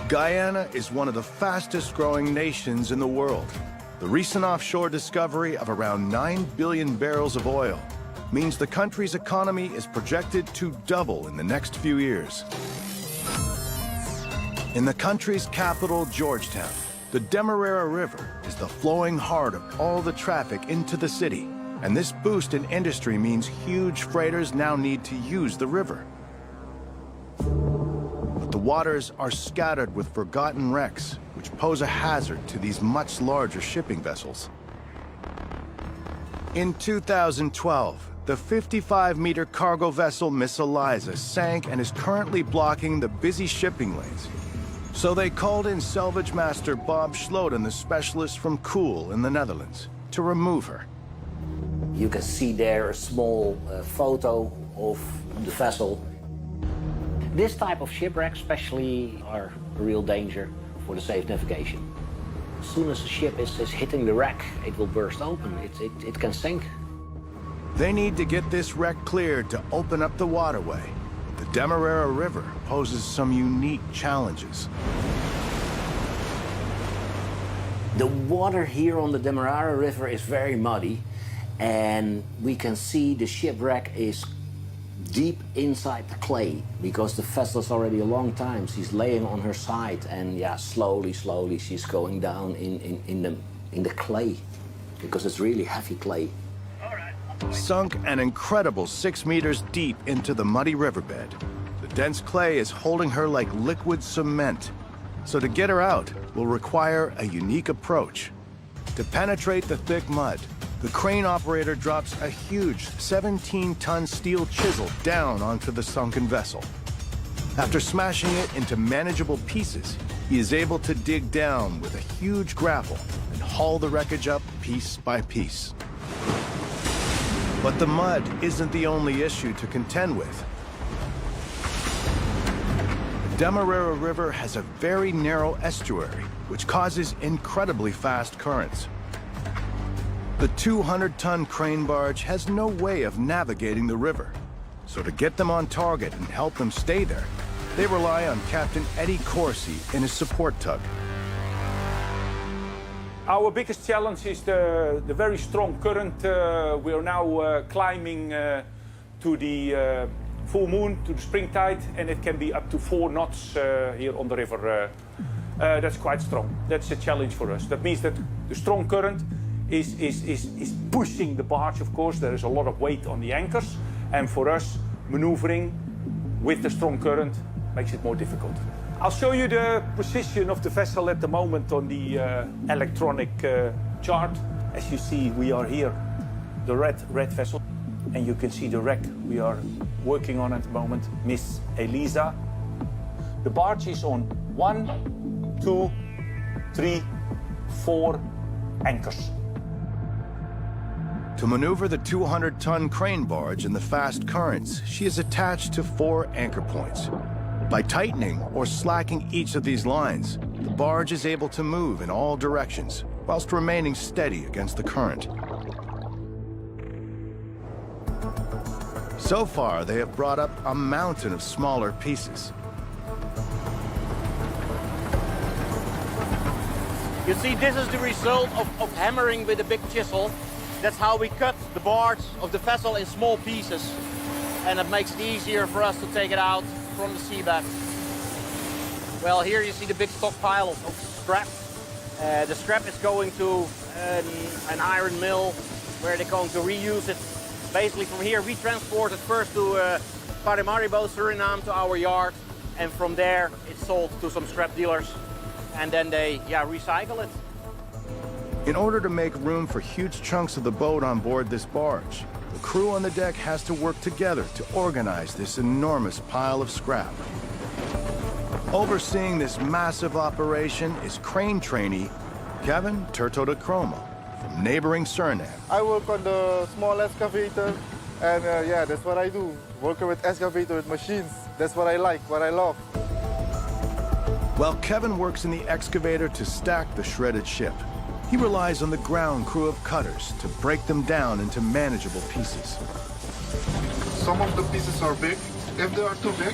Guyana is one of the fastest growing nations in the world. The recent offshore discovery of around 9 billion barrels of oil means the country's economy is projected to double in the next few years. In the country's capital, Georgetown, the Demerara River is the flowing heart of all the traffic into the city. And this boost in industry means huge freighters now need to use the river. But the waters are scattered with forgotten wrecks, which pose a hazard to these much larger shipping vessels. In 2012, the 55-meter cargo vessel Miss Eliza sank and is currently blocking the busy shipping lanes. So they called in salvage master Bob Schloten, the specialist from Kool in the Netherlands, to remove her. You can see there a small photo of the vessel. This type of shipwreck especially are a real danger for the safe navigation. As soon as the ship is hitting the wreck, it will burst open. It can sink. They need to get this wreck cleared to open up the waterway. The Demerara River poses some unique challenges. The water here on the Demerara River is very muddy, and we can see the shipwreck is deep inside the clay because the vessel is already a long time. She's laying on her side, and yeah, slowly she's going down in the clay because it's really heavy clay. Sunk an incredible 6 meters deep into the muddy riverbed, the dense clay is holding her like liquid cement. So to get her out will require a unique approach. To penetrate the thick mud, the crane operator drops a huge 17-ton steel chisel down onto the sunken vessel. After smashing it into manageable pieces, he is able to dig down with a huge grapple and haul the wreckage up piece by piece. But the mud isn't the only issue to contend with. The Demerara River has a very narrow estuary, which causes incredibly fast currents. The 200-ton crane barge has no way of navigating the river. So to get them on target and help them stay there, they rely on Captain Eddie Corsi in his support tug. Our biggest challenge is the very strong current. We are now climbing to the full moon, to the spring tide, and it can be up to 4 knots here on the river. That's quite strong. That's a challenge for us. That means that the strong current is pushing the barge, of course. There is a lot of weight on the anchors, and for us, maneuvering with the strong current makes it more difficult. I'll show you the position of the vessel at the moment on the electronic chart. As you see, we are here, the red vessel, and you can see the wreck we are working on at the moment, Miss Eliza. The barge is on 1, 2, 3, 4 anchors. To maneuver the 200-ton crane barge in the fast currents, she is attached to 4 anchor points. By tightening or slacking each of these lines, the barge is able to move in all directions, whilst remaining steady against the current. So far, they have brought up a mountain of smaller pieces. You see, this is the result of hammering with a big chisel. That's how we cut the barge of the vessel in small pieces. And it makes it easier for us to take it out from the seabed. Well, here you see the big stockpile of scrap. The scrap is going to an iron mill where they're going to reuse it. Basically from here we transport it first to Paramaribo, Suriname, to our yard, and from there it's sold to some scrap dealers, and then they recycle it. In order to make room for huge chunks of the boat on board this barge, the crew on the deck has to work together to organize this enormous pile of scrap. Overseeing this massive operation is crane trainee Kevin Turto de Chroma from neighboring Suriname. I work on the small excavator, and that's what I do. Working with excavator, with machines. That's what I like, what I love. While Kevin works in the excavator to stack the shredded ship, he relies on the ground crew of cutters to break them down into manageable pieces. Some of the pieces are big. If they are too big,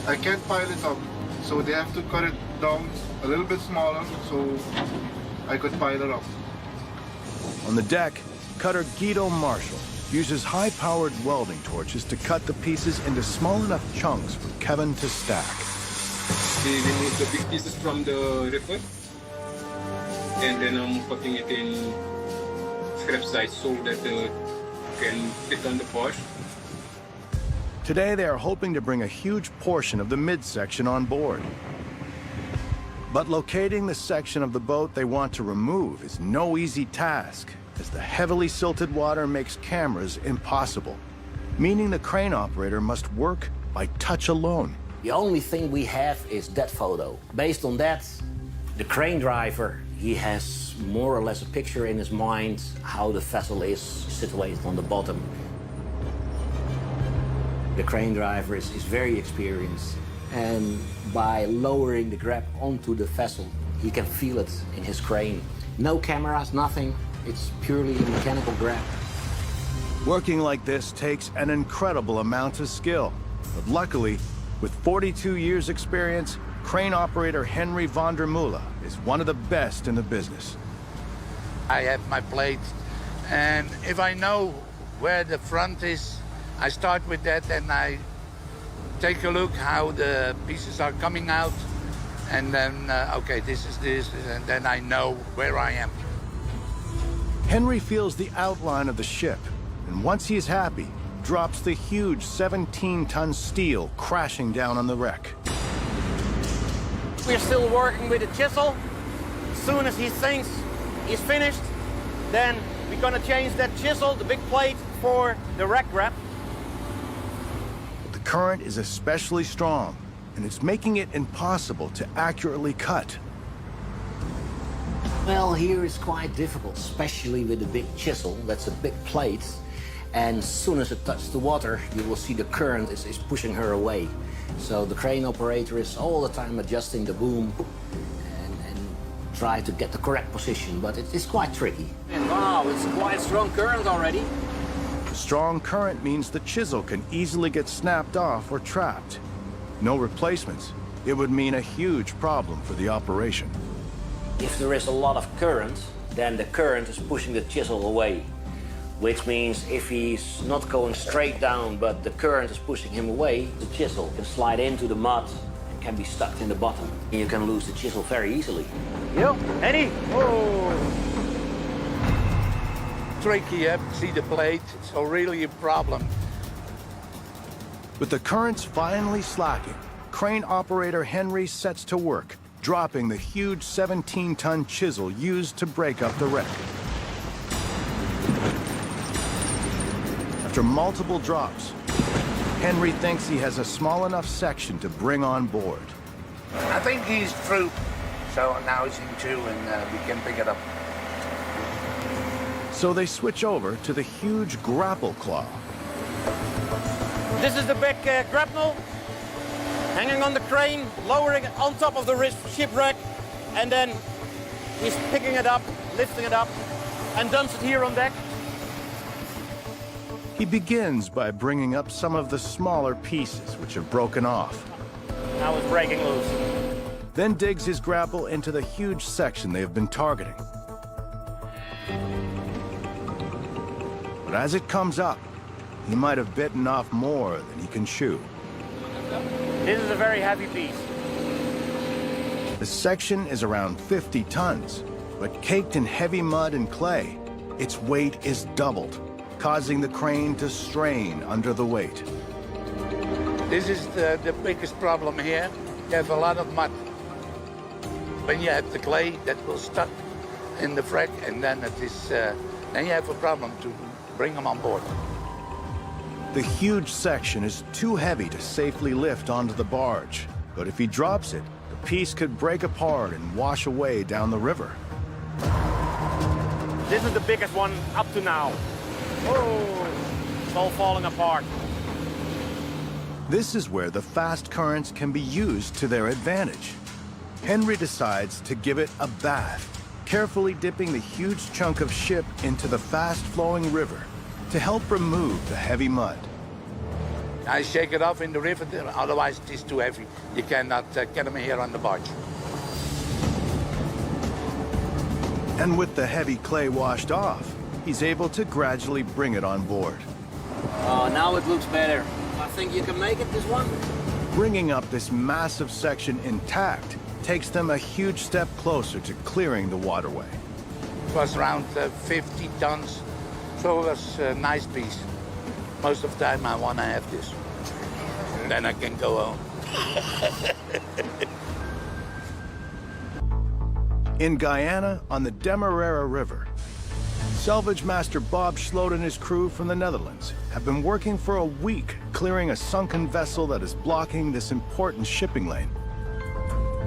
I can't pile it up. So they have to cut it down a little bit smaller so I could pile it up. On the deck, cutter Guido Marshall uses high-powered welding torches to cut the pieces into small enough chunks for Kevin to stack. We remove the big pieces from the river, and then I'm putting it in scrap size so that it can fit on the barge. Today, they are hoping to bring a huge portion of the midsection on board. But locating the section of the boat they want to remove is no easy task, as the heavily silted water makes cameras impossible, meaning the crane operator must work by touch alone. The only thing we have is that photo. Based on that, the crane driver, he has more or less a picture in his mind how the vessel is situated on the bottom. The crane driver is very experienced, and by lowering the grab onto the vessel, he can feel it in his crane. No cameras, nothing. It's purely a mechanical grab. Working like this takes an incredible amount of skill. But luckily, with 42 years experience, crane operator Henry van der Meulen is one of the best in the business. I have my plate, and if I know where the front is, I start with that and I take a look how the pieces are coming out, and then, okay, this is this, and then I know where I am. Henry feels the outline of the ship, and once he is happy, drops the huge 17-ton steel crashing down on the wreck. We're still working with the chisel. As soon as he thinks he's finished, then we're gonna change that chisel, the big plate, for the wreck grab. The current is especially strong, and it's making it impossible to accurately cut. Well, here it's quite difficult, especially with the big chisel. That's a big plate. And as soon as it touches the water, you will see the current is pushing her away. So the crane operator is all the time adjusting the boom and try to get the correct position, but it is quite tricky. And wow, it's quite strong current already. Strong current means the chisel can easily get snapped off or trapped. No replacements. It would mean a huge problem for the operation. If there is a lot of current, then the current is pushing the chisel away, which means if he's not going straight down, but the current is pushing him away, the chisel can slide into the mud and can be stuck in the bottom. And you can lose the chisel very easily. Yo, Eddie. Oh. Tricky, see the plate, it's really a problem. With the currents finally slacking, crane operator Henry sets to work, dropping the huge 17-ton chisel used to break up the wreck. After multiple drops, Henry thinks he has a small enough section to bring on board. I think he's through, so now he's in two and we can pick it up. So they switch over to the huge grapple claw. This is the big grapnel, hanging on the crane, lowering it on top of the shipwreck, and then he's picking it up, lifting it up, and dumps it here on deck. He begins by bringing up some of the smaller pieces which have broken off. Now it's breaking loose. Then digs his grapple into the huge section they have been targeting. But as it comes up, he might have bitten off more than he can chew. This is a very heavy piece. The section is around 50 tons, but caked in heavy mud and clay, its weight is doubled, causing the crane to strain under the weight. This is the biggest problem here. You have a lot of mud. When you have the clay that will stuck in the wreck, and then it is, then you have a problem to bring them on board. The huge section is too heavy to safely lift onto the barge, but if he drops it, the piece could break apart and wash away down the river. This is the biggest one up to now. Oh, it's all falling apart. This is where the fast currents can be used to their advantage. Henry decides to give it a bath, carefully dipping the huge chunk of ship into the fast-flowing river to help remove the heavy mud. I shake it off in the river, otherwise it is too heavy. You cannot get them here on the barge. And with the heavy clay washed off, he's able to gradually bring it on board. Oh, now it looks better. I think you can make it, this one. Bringing up this massive section intact takes them a huge step closer to clearing the waterway. It was around 50 tons, so it was a nice piece. Most of the time I want to have this. And then I can go home. In Guyana, on the Demerara River, salvage master Bob Schloot and his crew from the Netherlands have been working for a week clearing a sunken vessel that is blocking this important shipping lane.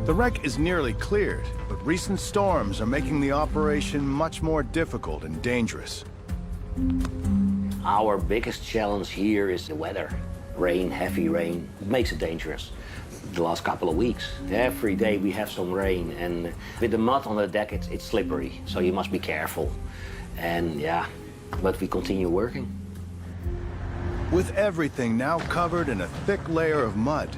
The wreck is nearly cleared, but recent storms are making the operation much more difficult and dangerous. Our biggest challenge here is the weather. Rain, heavy rain, it makes it dangerous. The last couple of weeks, every day we have some rain, and with the mud on the deck, it's slippery, so you must be careful. And yeah, but we continue working. With everything now covered in a thick layer of mud,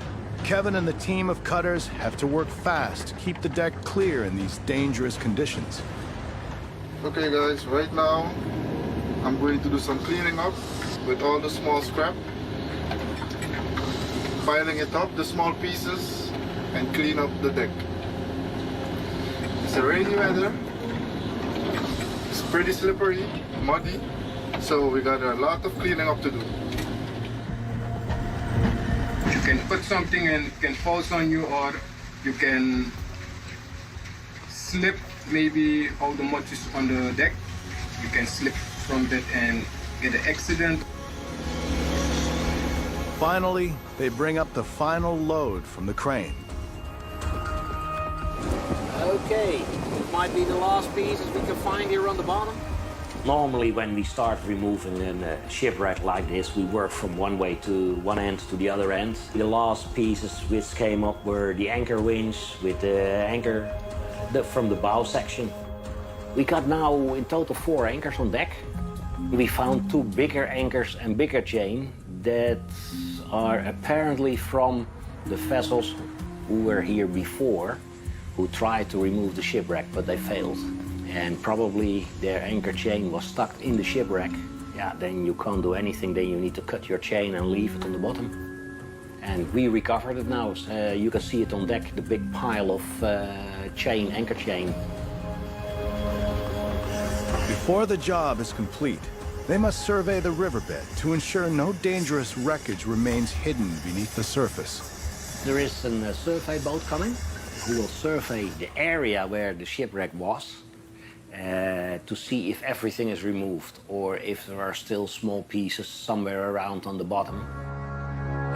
Kevin and the team of cutters have to work fast to keep the deck clear in these dangerous conditions. Okay guys, right now I'm going to do some cleaning up with all the small scrap. Piling it up, the small pieces, and clean up the deck. It's a rainy weather. It's pretty slippery, muddy, so we got a lot of cleaning up to do. You can put something and it can fall on you, or you can slip maybe how the mud is on the deck. You can slip from that and get an accident. Finally, they bring up the final load from the crane. Okay, it might be the last pieces we can find here on the bottom. Normally when we start removing a shipwreck like this, we work from one end to the other end. The last pieces which came up were the anchor winch with the anchor from the bow section. We got now in total 4 anchors on deck. We found 2 bigger anchors and bigger chain that are apparently from the vessels who were here before, who tried to remove the shipwreck, but they failed. And probably their anchor chain was stuck in the shipwreck. Yeah, then you can't do anything, then you need to cut your chain and leave it on the bottom. And we recovered it now. You can see it on deck, the big pile of anchor chain. Before the job is complete, they must survey the riverbed to ensure no dangerous wreckage remains hidden beneath the surface. There is a survey boat coming who will survey the area where the shipwreck was to see if everything is removed or if there are still small pieces somewhere around on the bottom.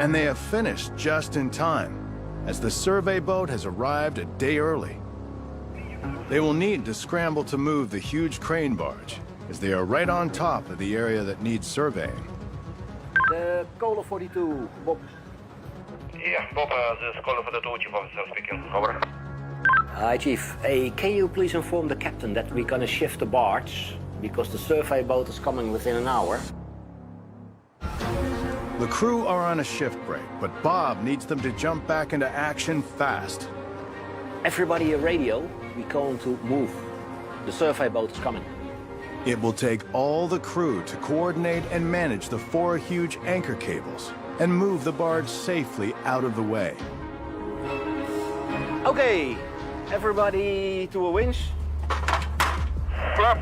And they have finished just in time, as the survey boat has arrived a day early. They will need to scramble to move the huge crane barge, as they are right on top of the area that needs surveying. The Cola 42, Bob. Yeah, Bob, this is Cola 42, Chief Officer speaking. Over. Hi, Chief. Hey, can you please inform the captain that we're gonna shift the barge because the survey boat is coming within an hour? The crew are on a shift break, but Bob needs them to jump back into action fast. Everybody a radio, we're going to move. The survey boat is coming. It will take all the crew to coordinate and manage the 4 huge anchor cables and move the barge safely out of the way. Okay, everybody to a winch. Clap.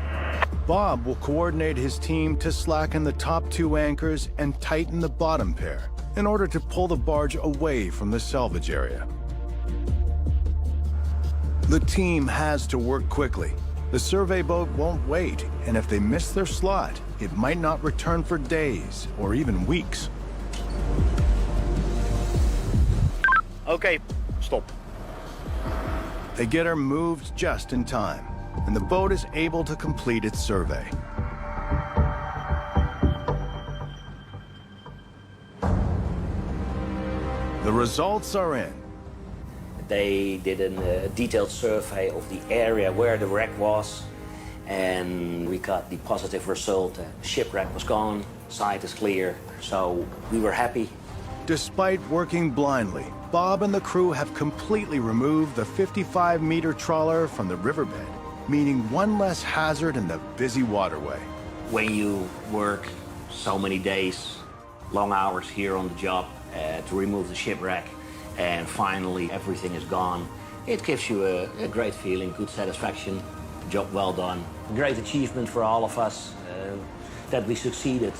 Bob will coordinate his team to slacken the top 2 anchors and tighten the bottom pair in order to pull the barge away from the salvage area. The team has to work quickly. The survey boat won't wait, and if they miss their slot, it might not return for days or even weeks. Okay, stop. They get her moved just in time, and the boat is able to complete its survey. The results are in. They did a detailed survey of the area where the wreck was, and we got the positive result. The shipwreck was gone, site is clear, so we were happy. Despite working blindly, Bob and the crew have completely removed the 55-meter trawler from the riverbed meaning one less hazard in the busy waterway. When you work so many days, long hours here on the job to remove the shipwreck, and finally everything is gone, it gives you a great feeling, good satisfaction, job well done. Great achievement for all of us that we succeeded.